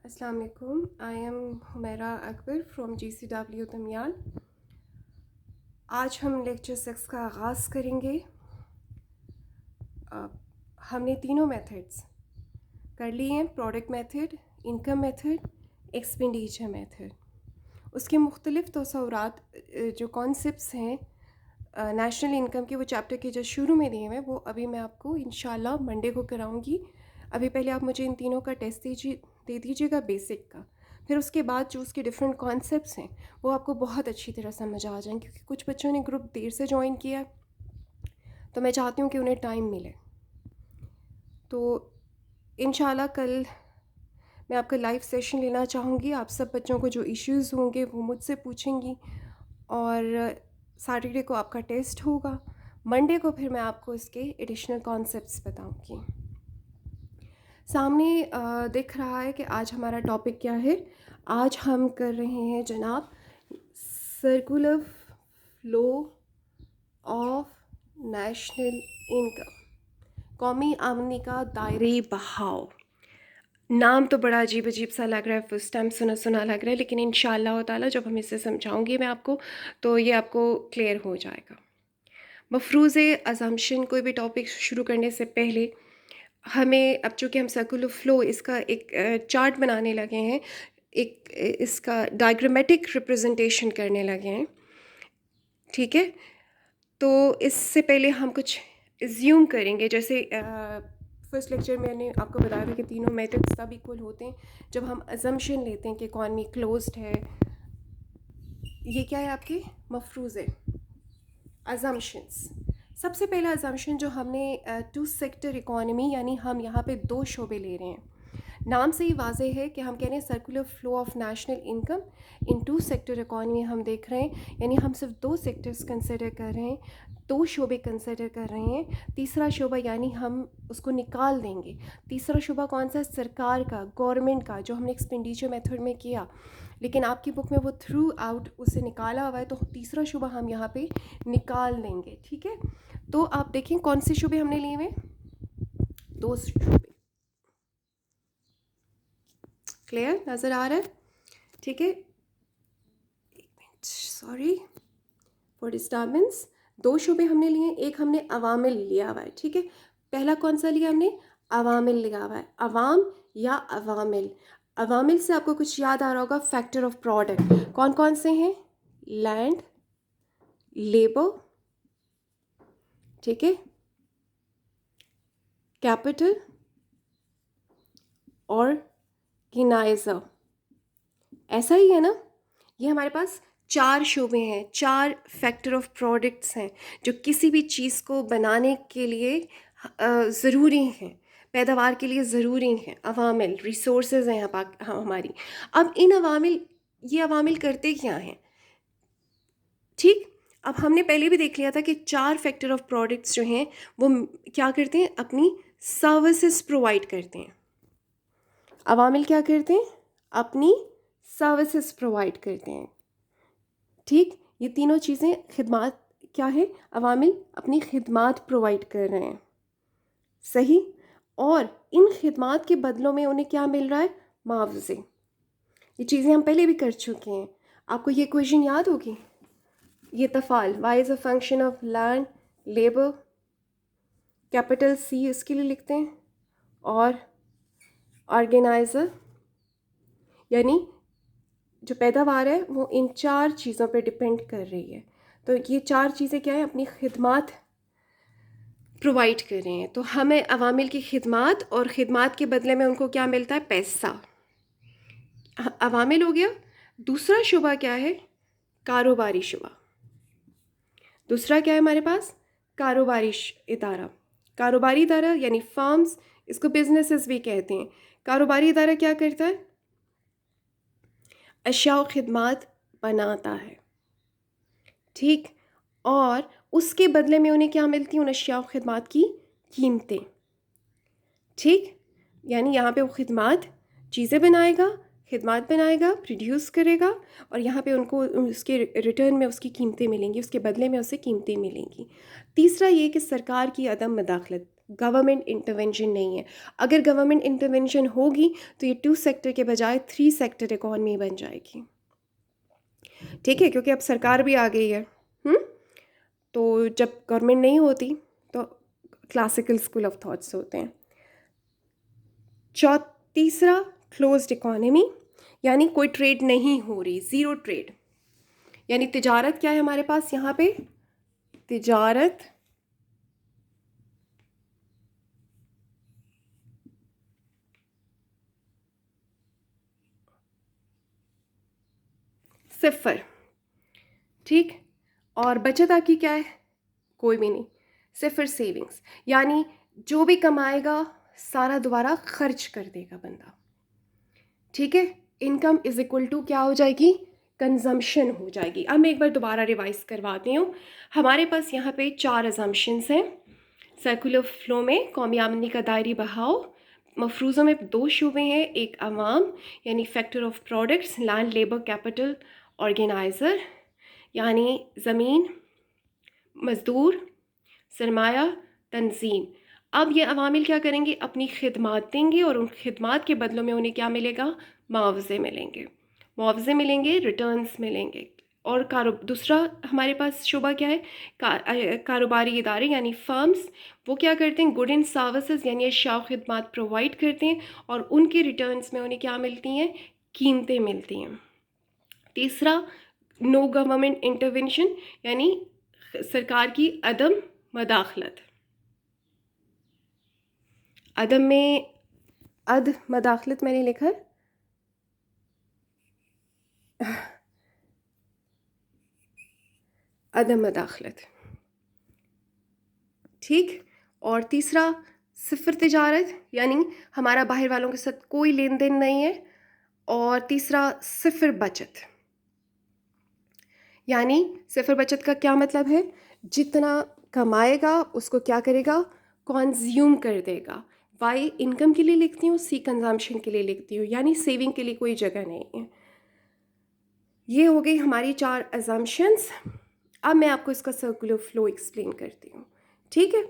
अस्सलाम वालेकुम। I am Humaira Akbar from GCW दमियाल। आज हम लेक्चर 6 का आगाज़ करेंगे। हमने तीनों मेथड्स कर लिए हैं, product method, income method, expenditure method. उसके मुख्तलिफ़ तसव्वुरात जो कॉन्सेप्ट्स हैं नेशनल इनकम के, वो चैप्टर के जो शुरू में दिए हुए हैं, वो अभी मैं आपको इंशाल्लाह मंडे को कराऊंगी। अभी पहले आप मुझे इन तीनों का टेस्ट दे दीजिएगा बेसिक का, फिर उसके बाद जो उसके डिफरेंट कॉन्सेप्ट्स हैं वो आपको बहुत अच्छी तरह समझ आ जाएंगे, क्योंकि कुछ बच्चों ने ग्रुप देर से ज्वाइन किया, तो मैं चाहती हूँ कि उन्हें टाइम मिले। तो इंशाल्लाह कल मैं आपका लाइव सेशन लेना चाहूँगी। आप सब बच्चों को जो इश्यूज़ होंगे वो मुझसे पूछेंगी, और सैटरडे को आपका टेस्ट होगा। मंडे को फिर मैं आपको इसके एडिशनल कॉन्सेप्ट्स बताऊँगी। सामने दिख रहा है कि आज हमारा टॉपिक क्या है। आज हम कर रहे हैं जनाब circular flow of national income, कौमी आमदनी का दायरे बहाव। नाम तो बड़ा अजीब अजीब सा लग रहा है, फर्स्ट टाइम सुना सुना लग रहा है, लेकिन इंशाअल्लाह ताला जब हम इसे समझाऊंगी मैं आपको, तो ये आपको क्लियर हो जाएगा। मफरूज़ अज़म्पशन, कोई भी टॉपिक शुरू करने से पहले हमें, अब चूँकि हम सर्कुलर फ्लो इसका एक चार्ट बनाने लगे हैं, एक इसका डायग्रामेटिक रिप्रेजेंटेशन करने लगे हैं, ठीक है। तो इससे पहले हम कुछ एज्यूम करेंगे। जैसे फर्स्ट लेक्चर में मैंने आपको बताया था कि तीनों मेथड्स तब इक्वल होते हैं जब हम अजम्पशन लेते हैं कि इकॉनमी क्लोज्ड है। ये क्या है आपके मफरूज़े अजम्पशंस। सबसे पहला अजम्पशन जो हमने टू सेक्टर इकॉनमी, यानी हम यहाँ पे दो शोबे ले रहे हैं। नाम से ही वाज़े है कि हम कह रहे हैं circular flow of national income in two sector economy हम देख रहे हैं, यानी हम सिर्फ दो सेक्टर्स कंसिडर कर रहे हैं, दो शोबे कंसिडर कर रहे हैं। तीसरा शोबा यानी हम उसको निकाल देंगे। तीसरा शोबा कौन सा? सरकार का, गवर्नमेंट का, जो हमने एक्सपेंडिचर मेथड में किया, लेकिन आपकी बुक में वो थ्रू आउट उसे निकाला हुआ है, तो तीसरा शुबा हम यहाँ पे निकाल देंगे, ठीक है। तो आप देखें कौन से शुबे हमने लिए हुए, दो शुबे। क्लियर नज़र आ रहा है? ठीक है, एक मिनट, सॉरी फॉर डिस्टर्बेंस। दो शुबे हमने लिए, एक हमने अवामिल लिया हुआ है, ठीक है। पहला कौन सा लिया हमने? अवामिल लिया हुआ है। अवाम या अवामिल। अवामिल से आपको कुछ याद आ रहा होगा, फैक्टर ऑफ प्रोडक्ट कौन कौन से हैं? लैंड, लेबर, ठीक है, कैपिटल और गिनाइज़र। ऐसा ही है ना? ये हमारे पास चार शोबे हैं, चार फैक्टर ऑफ प्रोडक्ट्स हैं जो किसी भी चीज़ को बनाने के लिए ज़रूरी हैं, पैदावार के लिए ज़रूरी हैं। अवामिल रिसोर्सेज हैं यहाँ हमारी। अब इन अवामिल, ये अवामिल करते क्या हैं? ठीक, अब हमने पहले भी देख लिया था कि चार फैक्टर ऑफ प्रोडक्ट्स जो हैं वो क्या करते हैं? अपनी सर्विसेज प्रोवाइड करते हैं। अवामिल क्या करते हैं? अपनी सर्विसेज प्रोवाइड करते हैं, ठीक। ये तीनों चीज़ें खिदमात क्या है? अवामिल अपनी खिदमात प्रोवाइड कर रहे हैं, सही। और इन खिदमात के बदलों में उन्हें क्या मिल रहा है? मुआवजे। ये चीज़ें हम पहले भी कर चुके हैं। आपको ये क्वेश्चन याद होगी, ये तफाल, Y is a function of land, labour, capital C इसके लिए लिखते हैं, और ऑर्गेनाइज़र, यानी जो पैदावार है वो इन चार चीज़ों पे डिपेंड कर रही है। तो ये चार चीज़ें क्या है? अपनी खिदमात प्रोवाइड कर रहे हैं। तो हमें अवामिल की खिदमात, और ख़िदमात के बदले में उनको क्या मिलता है? पैसा। अवामिल हो गया। दूसरा शुबा क्या है? कारोबारी शुबा। दूसरा क्या है हमारे पास? कारोबारी इदारा। कारोबारी इदारा यानी फर्म्स, इसको बिजनेसेस भी कहते हैं। कारोबारी इदारा क्या करता है? अशिया और खिदमात बनाता है, ठीक। और उसके बदले में उन्हें क्या मिलती हैं? उन अशिया और खिदमात की कीमतें, ठीक। यानी यहाँ पे वो खिदमात, चीज़ें बनाएगा, खिदमात बनाएगा, प्रोड्यूस करेगा, और यहाँ पे उनको उसके रिटर्न में उसकी कीमतें मिलेंगी, उसके बदले में उसे कीमतें मिलेंगी। तीसरा ये कि सरकार की अदम मदाखलत, गवर्नमेंट इंटरवेंशन नहीं है। अगर गवर्नमेंट इंटरवेंशन होगी तो ये 2 सेक्टर के बजाय 3 सेक्टर इकॉनमी बन जाएगी। ठीक है, क्योंकि अब सरकार भी आ गई है। हम्म तो जब गवर्नमेंट नहीं होती तो क्लासिकल स्कूल ऑफ थॉट्स होते हैं। तीसरा, क्लोज्ड इकॉनमी, यानी कोई ट्रेड नहीं हो रही, ज़ीरो ट्रेड। यानी तिजारत क्या है हमारे पास यहाँ पे? तिजारत सिफर। ठीक। और बचत आपकी क्या है? कोई भी नहीं, सिफर सेविंग्स। यानी जो भी कमाएगा सारा दोबारा खर्च कर देगा बंदा। ठीक है, इनकम इज इक्वल टू क्या हो जाएगी? कंजम्पशन हो जाएगी। अब मैं एक बार दोबारा रिवाइज करवाती हूँ। हमारे पास यहाँ पे 4 अजम्पशंस हैं। सर्कुलर फ्लो में कौमी आमदनी का दायरी बढ़ाओ, मफरूज़ों में 2 शुबे हैं, एक अवाम यानी factor of products, land labour capital organiser यानी ज़मीन मज़दूर सरमाया तंजीम। अब ये अवामिल क्या करेंगे? अपनी खिदमात देंगे और उन खिदमात के बदलों में उन्हें क्या मिलेगा? मुआवजे मिलेंगे, मुआवजे मिलेंगे, रिटर्न्स मिलेंगे। और दूसरा हमारे पास शुबा क्या है? कारोबारी इदारे यानी फर्म्स, वो क्या करते हैं? गुड एंड सर्विसेज यानी अशिया खिदमात प्रोवाइड करते हैं और उनके रिटर्न्स में उन्हें क्या मिलती हैं? कीमतें मिलती हैं। तीसरा, नो गवर्नमेंट इंटरवेंशन यानी सरकार की अदम मदाखलत। अदम में मदाखलत मैंने लिखा है, अदम मदाखलत। ठीक। और तीसरा, सिफर तिजारत यानी हमारा बाहर वालों के साथ कोई लेन देन नहीं है। और तीसरा, सिफर बचत। यानी सिफर बचत का क्या मतलब है? जितना कमाएगा उसको क्या करेगा? कंज्यूम कर देगा। वाई इनकम के लिए लिखती हूँ, सी कंजम्पशन के लिए लिखती हूँ, यानी सेविंग के लिए कोई जगह नहीं है। ये हो गई हमारी 4 अजम्पशंस। अब मैं आपको इसका सर्कुलर फ्लो एक्सप्लेन करती हूँ। ठीक है।